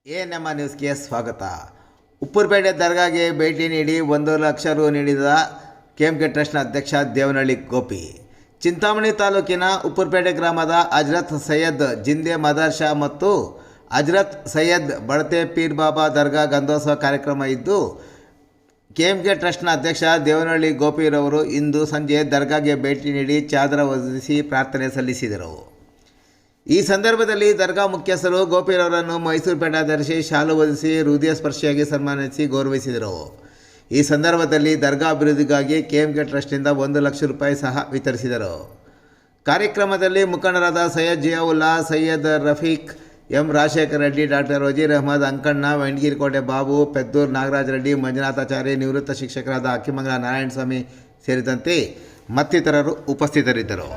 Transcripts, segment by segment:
ನಮ್ಮ ನ್ಯೂಸ್ಗೆ ಸ್ವಾಗತ. ಉಪ್ಪುರಪೇಟೆ ದರ್ಗಾಗೆ ಭೇಟಿ ನೀಡಿ 1 ಲಕ್ಷ ರು ನೀಡಿದ KMK ಟ್ರಸ್ಟ್ನ ಅಧ್ಯಕ್ಷ ದೇವನಹಳ್ಳಿ ಗೋಪಿ. ಚಿಂತಾಮಣಿ ತಾಲೂಕಿನ ಉಪ್ಪುರಪೇಟೆ ಗ್ರಾಮದ ಹಜರತ್ ಸೈಯದ್ ಜಿಂದೆ ಮದರ್ಷಾ ಮತ್ತು ಹಜರತ್ ಸೈಯದ್ ಬಡತೆ ಪೀರ್ ಬಾಬಾ ದರ್ಗಾ ಗಂಧೋತ್ಸವ ಕಾರ್ಯಕ್ರಮ ಇದ್ದು, KMK ಟ್ರಸ್ಟ್ನ ಅಧ್ಯಕ್ಷ ದೇವನಹಳ್ಳಿ ಗೋಪಿರವರು ಇಂದು ಸಂಜೆ ದರ್ಗಾಗೆ ಭೇಟಿ ನೀಡಿ ಚಾದರ ಹೊದಿಸಿ ಪ್ರಾರ್ಥನೆ ಸಲ್ಲಿಸಿದರು. ಈ ಸಂದರ್ಭದಲ್ಲಿ ದರ್ಗಾ ಮುಖ್ಯಸ್ಥರು ಗೋಪಿರವರನ್ನು ಮೈಸೂರು ಪೀಠಾಧೀಶಿ ಶಾಲು ಹೊದಿಸಿ ಹೃದಯ ಸ್ಪರ್ಶಿಯಾಗಿ ಸನ್ಮಾನಿಸಿ ಗೌರವಿಸಿದರು. ಈ ಸಂದರ್ಭದಲ್ಲಿ ದರ್ಗಾ ಅಭಿವೃದ್ಧಿಗಾಗಿ KMK ಟ್ರಸ್ಟ್ನಿಂದ 1 ಲಕ್ಷ ರೂಪಾಯಿ ಸಹ ವಿತರಿಸಿದರು. ಕಾರ್ಯಕ್ರಮದಲ್ಲಿ ಮುಖಂಡರಾದ ಸೈಯದ್ ಜಿಯಾವುಲ್ಲಾ, ಸೈಯದ್ ರಫೀಕ್, ಎಂ ರಾಜಶೇಖರ ರೆಡ್ಡಿ, ಡಾಕ್ಟರ್ ವಜೀರ್ ಅಹಮದ್, ಅಂಕಣ್ಣ, ವೆಂಡಗಿರಿಕೋಟೆ ಬಾಬು, ಪೆದ್ದೂರು ನಾಗರಾಜ ರೆಡ್ಡಿ, ಮಂಜುನಾಥಾಚಾರಿ, ನಿವೃತ್ತ ಶಿಕ್ಷಕರಾದ ಅಕ್ಕಿಮಂಗಲ ನಾರಾಯಣಸ್ವಾಮಿ ಸೇರಿದಂತೆ ಮತ್ತಿತರರು ಉಪಸ್ಥಿತರಿದ್ದರು.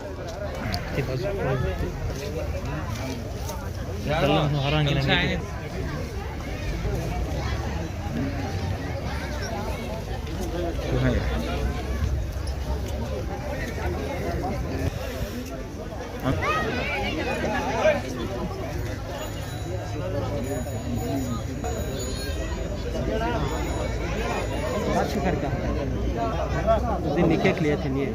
निकट लिए थे नहीं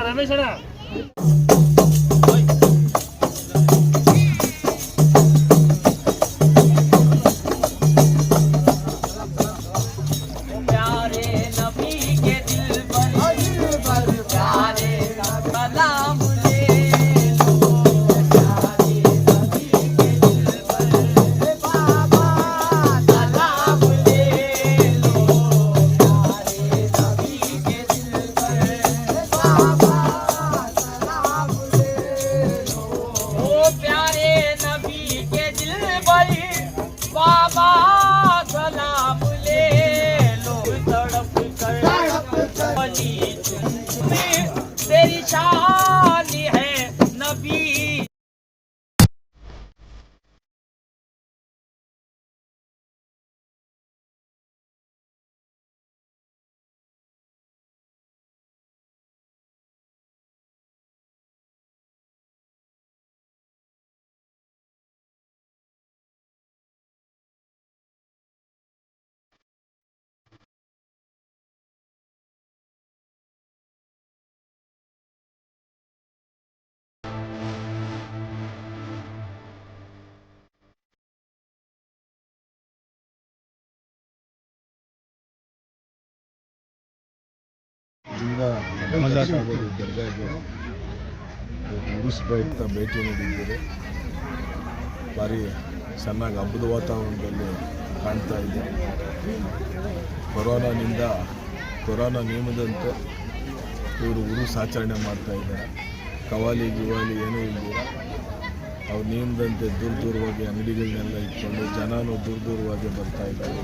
रमेश तेरी शान है नबी. ದರ್ಗಾಗೆ ಉರುಸ್ ಪ್ರಯುಕ್ತ ಭೇಟಿ ನೀಡಿದ್ದರೆ ಭಾರಿ ಚೆನ್ನಾಗಿ ಹಬ್ಬದ ವಾತಾವರಣದಲ್ಲಿ ಕಾಣ್ತಾ ಇದೆ. ಕೊರೋನಾ ನಿಯಮದಂತೆ ಇವರು ಉರುಸ್ ಆಚರಣೆ ಮಾಡ್ತಾ ಇದ್ದಾರೆ. ಕವಾಲಿ ಗಿವಾಲಿ ಏನೂ ಇಲ್ದಿರ ಅವ್ರ ನಿಯಮದಂತೆ ದೂರವಾಗಿ ಅಂಗಡಿಗಳನ್ನೆಲ್ಲ ಇಟ್ಕೊಂಡು ಜನನೂ ದೂರವಾಗಿ ಬರ್ತಾ ಇದ್ದಾರೆ.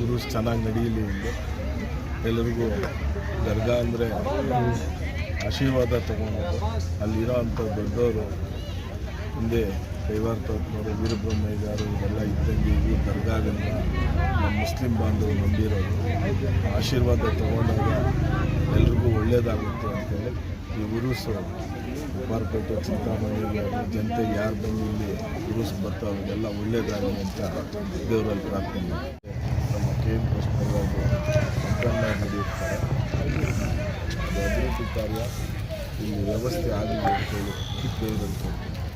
ಉರುಸ್ ಚೆನ್ನಾಗಿ ನಡೆಯಲಿ ಎಂದು ಎಲ್ಲರಿಗೂ ದರ್ಗಾ ಅಂದರೆ ಆಶೀರ್ವಾದ ತೊಗೊಳೋದು. ಅಲ್ಲಿರೋ ಅಂಥ ದೊಡ್ಡವರು ಹಿಂದೆ ಕೈವಾರ ತೋಟನವರು, ವೀರಬ್ರಹ್ಮಯ್ಯಗಾರು ಇವರೆಲ್ಲ ಇದ್ದಂಗೆ ಈ ದರ್ಗಾದಿಂದ ನಮ್ಮ ಮುಸ್ಲಿಂ ಬಾಂಧವರು ನಂಬಿರೋದು. ಆಶೀರ್ವಾದ ತೊಗೊಂಡಾಗ ಎಲ್ರಿಗೂ ಒಳ್ಳೆಯದಾಗುತ್ತೆ ಅಂತೇಳಿ ಈ ಉರುಸು ಉಪ್ಪಾರಪೇಟೆ, ಚಿಂತಾಮಣಿ ಜನತೆಗೆ ಯಾರು ಬಂದು ಇಲ್ಲಿ ಉರುಸು ಬರ್ತಾವೆ ಎಲ್ಲ ಒಳ್ಳೆಯದಾಗಲಿ ಅಂತ ದೇವರಲ್ಲಿ ಪ್ರಾರ್ಥನೆ ಮಾಡಿ ನಮ್ಮ KMK ಟ್ರಸ್ಟ್ನವರು ಸಂಪನ್ನ ನಡೆಯುತ್ತಾರೆ. ಅಭಿವೃದ್ಧಿ ಕಾರ್ಯ ಇಲ್ಲಿ ವ್ಯವಸ್ಥೆ ಆಗಲಿ ಅಂತ ಹೇಳಿ ದೇವರಲ್ಲಿ